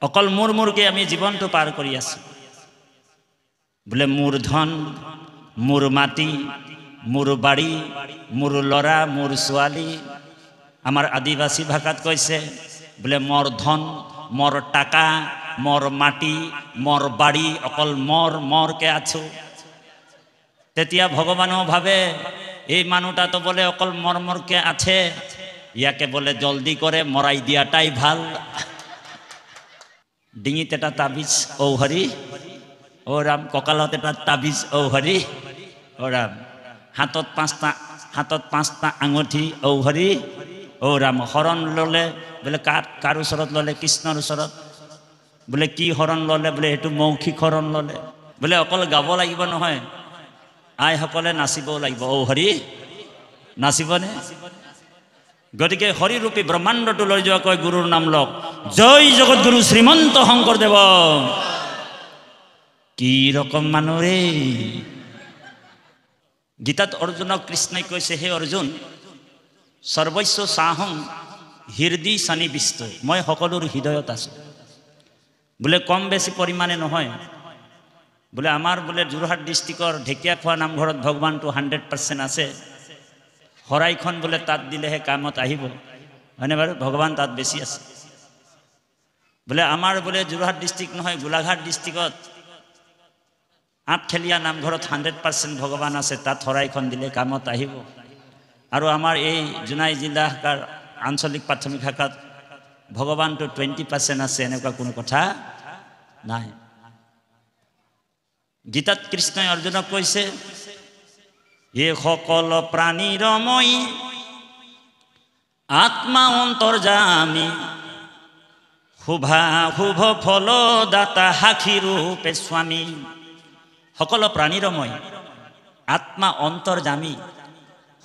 অকল মোৰকে আমি জীৱনটো পাৰ কৰি আছো বোলে মোৰ ধন মোৰ মাটি মোৰ বাড়ি মোৰ ল'ৰা মোৰ ছোৱালী আমাৰ আদিবাসী ভাষাত কৈছে বোলে মোৰ ধন মোৰ টাকা মোৰ মাটি মোৰ বাড়ি অকল মৰকে আছো তেতিয়া ভগৱানও ভাবে এই মানুহটা তো বলে অকল মৰকে আছে ইয়াকে বলে জলদি করে মরাই দিয়াটাই ভাল ডিঙিত এটা তাবিজ ও হরি ও রাম ককালত এটা তাবিজ ও হরি ও রাম হাতত পাঁচটা আঙুঠি ও হরি ও রাম হরণ ললে বলে কার ওচৰত ললে কৃষ্ণৰ ওচৰত বলে কি হৰণ ললে বলে এটো মৌখিক হৰণ ললে বলে অকল গাব লাগিব নহয় আইসকলে নাচিবও লাগিব ও হৰি নাচিবনে গতিকে হৰিৰূপী ব্ৰহ্মাণ্ডটো লৈ যোৱা কয় গুৰুৰ নাম লওক জয় জগতগুৰু শ্ৰীমন্ত শংকৰদেৱ কি ৰকম মানুহ ৰে গীতাত অৰ্জুনক কৃষ্ণই কৈছে হে অৰ্জুন সৰ্বস্ব সাহং হৃদয় সন্নিবিষ্ট মই সকলোৰ হৃদয়ত আছো বোলে কম বেছি পৰিমাণে নহয় বোলে আমাৰ বোলে যোৰহাট ডিষ্ট্ৰিক্টৰ ঢেকিয়াখোৱা নামঘৰত ভগৱানটো 100% আছে হৰাইখন বোলে তাত দিলেহে কামত আহিব হয়নে বাৰু ভগৱান তাত বেছি আছে বোলে আমাৰ বোলে যোৰহাট ডিষ্ট্ৰিক্ট নহয় গোলাঘাট ডিষ্ট্ৰিক্টত আঠখেলীয়া নামঘৰত 100% ভগৱান আছে তাত হৰাইখন দিলে কামত আহিব আৰু আমাৰ এই জোনাই জিলা শাখাৰ আঞ্চলিক প্ৰাথমিক শাখাত ভগৱানটো 20% আছে এনেকুৱা কোনো কথা নাই গীতাত কৃষ্ণই অৰ্জুনক কৈছে এই সকল প্ৰাণীৰ মই আত্মা অন্তৰ্যামী শুভ ফল দাতা সাক্ষী ৰূপে স্বামী সকল প্ৰাণীৰ মই আত্মা অন্তৰ্যামী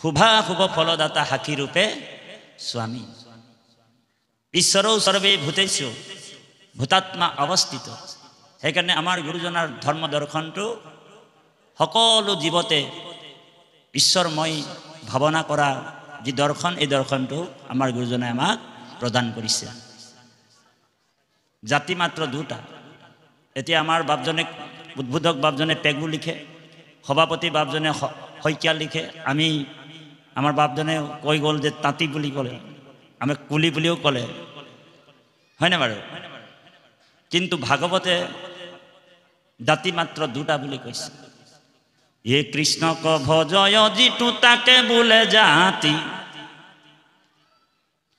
শুভ ফলদাতা সাক্ষী ৰূপে স্বামী ঈশ্বৰৌ সৰ্বে ভূতেষু ভূতাত্মা অৱস্থিত সেইকাৰণে আমাৰ গুৰুজনাৰ ধৰ্ম দৰ্শনটো সকলো জীৱতে ঈশ্বৰময় ভাৱনা কৰা যি দৰ্শন এই দৰ্শনটো আমাৰ গুৰুজনাই আমাক প্ৰদান কৰিছে জাতি মাত্ৰ দুটা এতিয়া আমাৰ বাপজনে উদ্বোধক বাপজনে পেগু লিখে সভাপতি বাপজনে শইকীয়া লিখে আমি আমাৰ বাপজনে কৈ গ'ল যে তাঁতি বুলি ক'লে আমি কুলি বুলিও ক'লে হয়নে বাৰু কিন্তু ভাগৱতে জাতি মাত্ৰ দুটা বুলি কৈছে এ কৃষ্ণক ভজয় যিটো তাকে বোলে জাতি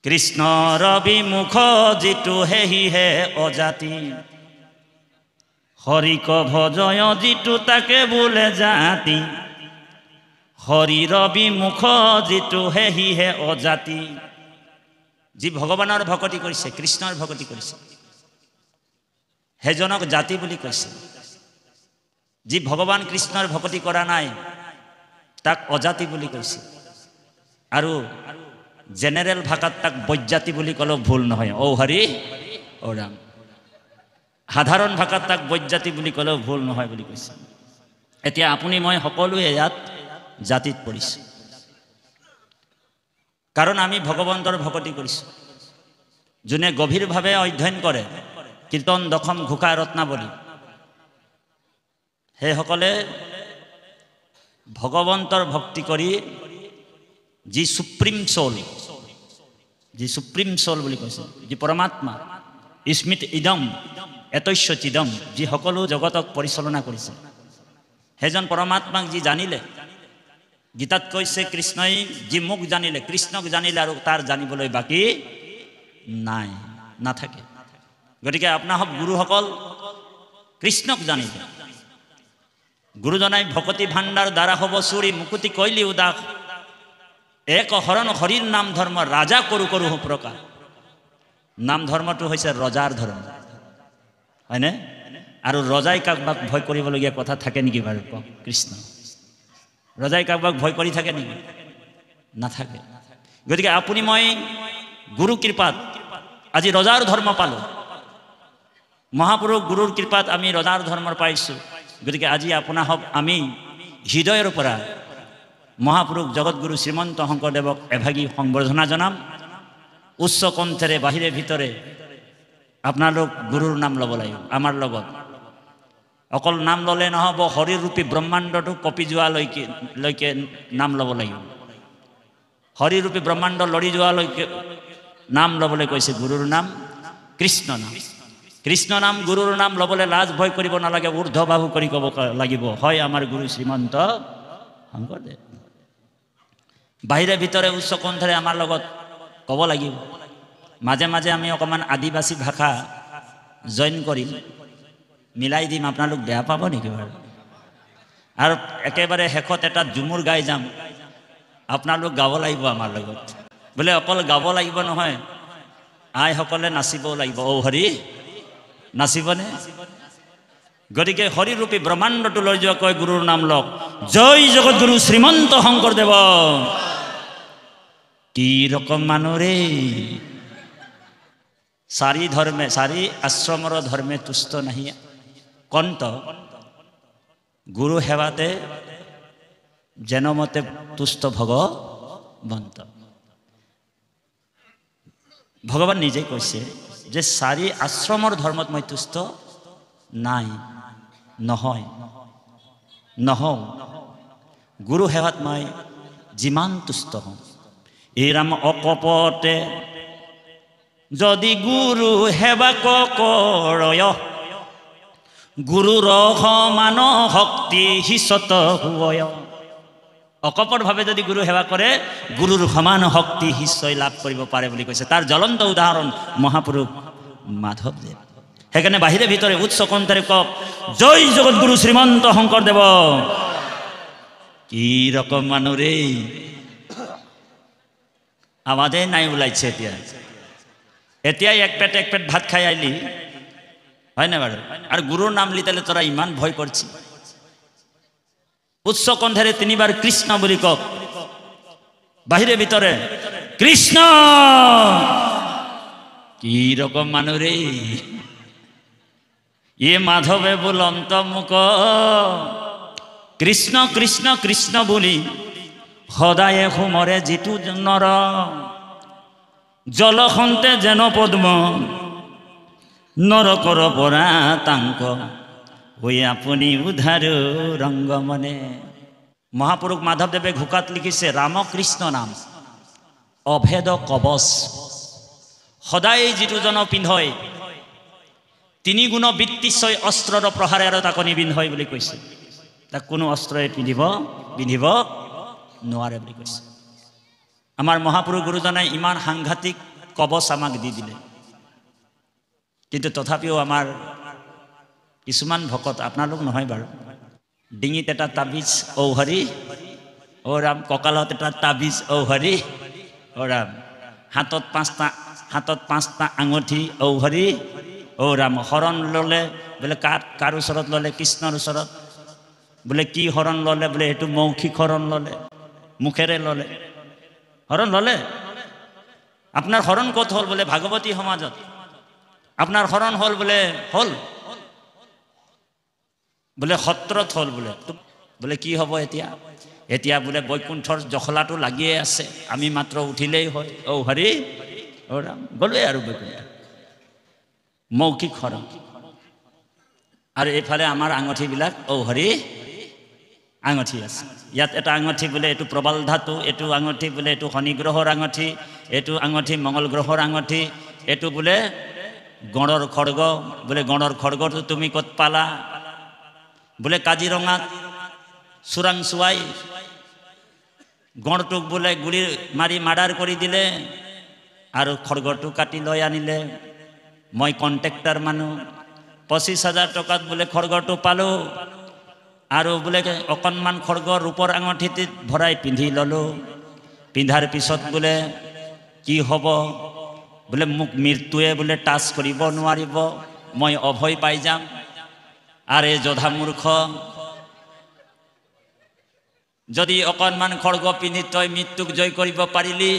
কৃষ্ণৰ বিমুখ যিটো হেহিহে অজাতি হৰিক ভজয় যিটো তাকে বোলে জাতি হৰিৰ বিমুখ যিটো হেহিহে অজাতি যি ভগৱানৰ ভকতি কৰিছে কৃষ্ণৰ ভকতি কৰিছে হেজনক জাতি বুলি কৈছে যি ভগৱান কৃষ্ণৰ ভকতি কৰা নাই তাক অজাতি বুলি কৈছে আৰু জেনেৰেল ভাষাত তাক বৈজাতি বুলি ক'লেও ভুল নহয় ও হৰি ও ৰাম সাধাৰণ ভাষাত তাক বৈজাতি বুলি ক'লেও ভুল নহয় বুলি কৈছে এতিয়া আপুনি মই সকলোৱে ইয়াত জাতিত পৰিছে কাৰণ আমি ভগৱন্তৰ ভকতি কৰিছোঁ যোনে গভীৰভাৱে অধ্যয়ন কৰে কীৰ্তন দশম ঘোষা ৰত্নাৱলী সেইসকলে ভগৱন্তৰ ভক্তি কৰি যি সুপ্ৰিম সোল বুলি কৈছে যি পৰমাত্মা স্মৃত ইদম এতস্য চিদম যি সকলো জগতক পৰিচালনা কৰিছে সেইজন পৰমাত্মাক যি জানিলে গীতাত কৈছে কৃষ্ণই যি মোক জানিলে কৃষ্ণক জানিলে আৰু তাৰ জানিবলৈ বাকী নাই নাথাকে গতিকে আপোনাক গুৰুসকল কৃষ্ণক জানিলে গুৰুজনাই ভকতি ভাণ্ডাৰ দ্বাৰা হ'ব চুৰি মুকুতি কৈলি উদাস এক হৰণ হৰিৰ নাম ধৰ্ম ৰাজা কৰু প্ৰকাশ নাম ধৰ্মটো হৈছে ৰজাৰ ধৰ্ম হয়নে আৰু ৰজাই কাকবাক ভয় কৰিবলগীয়া কথা থাকে নেকি বাৰু কৃষ্ণ ৰজাই কাকবাক ভয় কৰি থাকে নেকি নাথাকে গতিকে আপুনি মই গুৰু কৃপাত আজি ৰজাৰ ধৰ্ম পালো মহাপুৰুষ গুৰুৰ কৃপাত আমি ৰজাৰ ধৰ্ম পাইছোঁ গতিকে আজি আপোনাক আমি হৃদয়ৰ পৰা মহাপুৰুষ জগতগুৰু শ্ৰীমন্ত শংকৰদেৱক এভাগী সংবৰ্ধনা জনাম উচ্চ কণ্ঠেৰে বাহিৰে ভিতৰে আপোনালোক গুৰুৰ নাম ল'ব লাগিব আমাৰ লগত অকল নাম ল'লে নহ'ব শৰীৰৰূপী ব্ৰহ্মাণ্ডটো কপি যোৱালৈকে নাম ল'ব লাগিব শৰীৰৰূপী ব্ৰহ্মাণ্ড লৰি যোৱালৈকে নাম ল'বলৈ কৈছে গুৰুৰ নাম কৃষ্ণ নাম কৃষ্ণ নাম গুৰুৰ নাম ল'বলৈ লাজ ভয় কৰিব নালাগে ঊৰ্ধ্ববাহু কৰি ক'ব লাগিব হয় আমাৰ গুৰু শ্ৰীমন্ত শংকৰদেৱ বাহিৰে ভিতৰে উচ্চ কণ্ঠৰে আমাৰ লগত ক'ব লাগিব মাজে মাজে আমি অকণমান আদিবাসী ভাষা জইন কৰিম মিলাই দিম আপোনালোক বেয়া পাব নেকি বাৰু আৰু একেবাৰে শেষত এটা ঝুমুৰ গাই যাম আপোনালোক গাব লাগিব আমাৰ লগত বোলে অকল গাব লাগিব নহয় আইসকলে নাচিবও লাগিব ঔ হৰি নাচিবনে গতিকে হৰিৰূপী ব্ৰহ্মাণ্ডটো লৈ যোৱা কয় গুৰুৰ নাম লওক জয় জগতগুৰু শ্ৰীমন্ত শংকৰদেৱ কি ৰকম মানুহ ৰে চাৰি আশ্ৰমৰ ধৰ্মে তুষ্ট নাহি কন্ত গুৰু সেৱাতে যেন মতে তুষ্ট ভগৱন্ত ভগৱান নিজে কৈছে যে চাৰি আশ্ৰমৰ ধৰ্মত মই তুষ্ট নাই নহওঁ গুৰু সেৱাত মই যিমান তুষ্ট হওঁ এই ৰাম অকপতে যদি গুৰু সেৱা কৰয় গুৰুৰ সমান শক্তি হিচত হুয় অকপটভাৱে যদি গুৰু সেৱা কৰে গুৰুৰ সমান শক্তি নিশ্চয় লাভ কৰিব পাৰে বুলি কৈছে তাৰ জ্বলন্ত উদাহৰণ মহাপুৰুষ মাধৱদেৱ সেইকাৰণে বাহিৰে ভিতৰে উচ্চ কণ্ঠৰে কওক জয় জগতগুৰু শ্ৰীমন্ত শংকৰদেৱ কি ৰকম মানুহ ৰে আৱাজেই নাই ওলাইছে এতিয়াই এক পেট ভাত খাই আহিলি হয় না বাৰু আৰু গুৰুৰ নাম লিতালে তোৰা ইমান ভয় কৰছি উচ্চ কণ্ঠেৰে তিনিবাৰ কৃষ্ণ বুলি কওক বাহিৰে ভিতৰে কৃষ্ণ কি ৰকম মানুহ ৰে ইয়ে মাধৱে বুলন্ত মুখ কৃষ্ণ কৃষ্ণ কৃষ্ণ বুলি সদায়ে সুমৰে যিটো নৰ জলখন্তে যেন পদ্ম নৰকৰ পৰা তাংক হৈ আপুনি উধাৰ ৰংগ মনে মহাপুৰুষ মাধৱদেৱে ঘোকাত লিখিছে ৰামকৃষ্ণ নাম অভেদ কবচ সদায় যিটো জন পিন্ধয় তিনি গুণ বৃত্তিশয় অস্ত্ৰৰ প্ৰহাৰে আৰু তাক নিবিন্ধয় বুলি কৈছে তাক কোনো অস্ত্ৰই পিন্ধিব নোৱাৰে বুলি কৈছে আমাৰ মহাপুৰুষ গুৰুজনাই ইমান সাংঘাতিক কবচ আমাক দি দিলে কিন্তু তথাপিও আমাৰ কিছুমান ভকত আপোনালোক নহয় বাৰু ডিঙিত এটা তাবিজ ঔ হৰি ও ৰাম কঁকালত এটা তাবিজ ঔ হৰি ও ৰাম হাতত পাঁচটা আঙুঠি ঔ হৰি ও ৰাম শৰণ ল'লে বোলে কাৰ ওচৰত ল'লে কৃষ্ণৰ ওচৰত বোলে কি শৰণ ল'লে বোলে এইটো মৌখিক শৰণ ল'লে মুখেৰে ল'লে শৰণ ল'লে আপোনাৰ শৰণ ক'ত হ'ল বোলে ভাগৱতী সমাজত আপনাৰ শৰণ হল বোলে সত্ৰত হল বোলে কি হব এতিয়া বোলে বৈকুণ্ঠৰ জখলাটো লাগিয়ে আছে আমি মাত্ৰ উঠিলেই হয় ঔ হৰি ও ৰাম গ'লোৱে আৰু বৈকুণ্ঠ মৌখিক শৰণ আৰু এইফালে আমাৰ আঙঠিবিলাক ঔ হৰি আঙঠি আছে ইয়াত এটা আঙঠি বোলে এইটো প্ৰবাল ধাতু এইটো আঙঠি বোলে এইটো শনি গ্ৰহৰ আঙঠি এইটো আঙঠি মঙ্গল গ্ৰহৰ আঙঠি এইটো বোলে গণৰ খড়গ বোলে গণৰ খড়গটো তুমি ক'ত পালা বোলে কাজিৰঙাত চোৰাংচোৱাই গণটোক বোলে গুলি মাৰি মাৰ্ডাৰ কৰি দিলে আৰু খড়গটো কাটি লৈ আনিলে মই কণ্ট্ৰেক্টাৰ মানুহ 25,000 টকাত বোলে খড়গটো পালো আৰু বোলে অকণমান খড়গ ৰূপৰ আঙঠিত ভৰাই পিন্ধি ল'লো পিন্ধাৰ পিছত বোলে কি হ'ব বোলে মোক মৃত্যুৱে বোলে টাচ কৰিব নোৱাৰিব মই অভয় পাই যাম আৰে যোধা মূৰ্খ যদি অকণমান খড়গ পিন্ধি তই মৃত্যুক জয় কৰিব পাৰিলি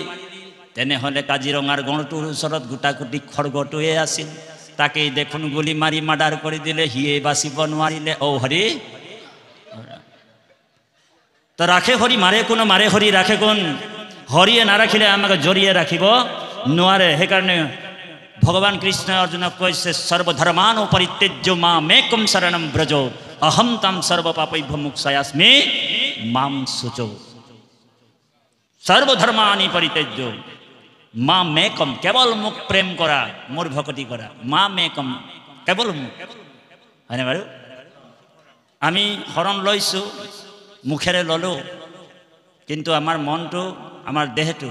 তেনেহ'লে কাজিৰঙাৰ গণটোৰ ওচৰত গোটাগুটি খড়গটোৱে আছিল তাকেই দেখোন গুলি মাৰি মাৰ্ডাৰ কৰি দিলে সিয়ে বাচিব নোৱাৰিলে ঔ হৰি তো ৰাখে হৰি মাৰে হৰি ৰাখে কোন হৰিয়ে নাৰাখিলে আমাক জৰিয়ে ৰাখিব নোৱাৰে সেইকাৰণে ভগবান কৃষ্ণ অর্জুনক কৈছে সর্বধর্মান পরিত্যজ্য মামেকম শরণম ব্রজ অহম তম সর্বপাপৈভ্য মুক্ষয়াস্মি মাম শুচো। সর্বধর্মানি পরিত্যজ্য মামেকম, কেবল মুখ প্রেম করা, মোর ভকতি করা। মামেকম কেবল মুখ, হয়নে বাৰু? আমি শৰণ লৈছো, মুখেৰে ললো, কিন্তু আমাৰ মনটো, আমাৰ দেহটো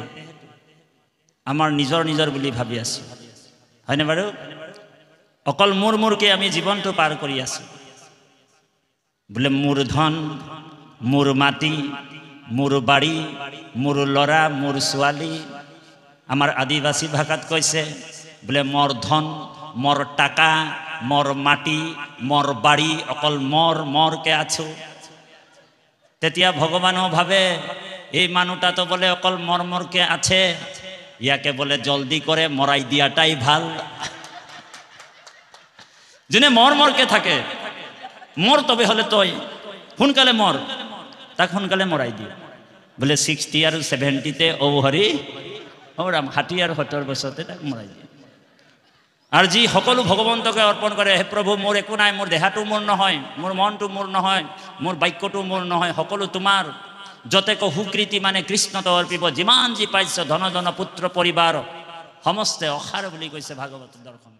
আমাৰ নিজৰ নিজৰ বুলি ভাবি আছো, হয়নে বাৰু? অকল মোৰকে আমি জীৱনটো পাৰ কৰি আছো। বোলে মোৰ ধন, মোৰ মাটি, মোৰ বাৰী, মোৰ ল'ৰা, মোৰ ছোৱালী। আমাৰ আদিবাসী ভাষাত কৈছে বোলে মোৰ ধন, মোৰ টাকা, মোৰ মাটি, মোৰ বাৰী, অকল মৰকে আছো। তেতিয়া ভগৱানও ভাবে এই মানুহটা তো বলে অকল মৰকে আছে, ইয়াকে বলে জলদি কৰে মৰাই দিয়াটাই ভাল। যোনে মৰকে থাকে, মর তবে হলে তই সোনকালে মর, তাক সোনকালে মরাই দিয়ে। বোলে 60 আর 70তে ও হরি ওরাম 60 আর 70 বছৰতে তাক মৰাই দিয়ে। আৰ যি সকলো ভগৱন্তকে অৰ্পণ কৰে, হে প্ৰভু মোৰ একো নাই, মোৰ দেহাটো মোৰ নহয়, মোৰ মনটো মোৰ নহয়, মোৰ বাক্যটো মোৰ নহয়, সকলো তোমাৰ। যতেক সুকৃতি মানে কৃষ্ণত অৰ্পিব, যিমান যি পাইছ ধন জন পুত্ৰ পৰিবাৰ সমস্তে অসাৰ বুলি কৈছে ভাগৱত দৰ্শন।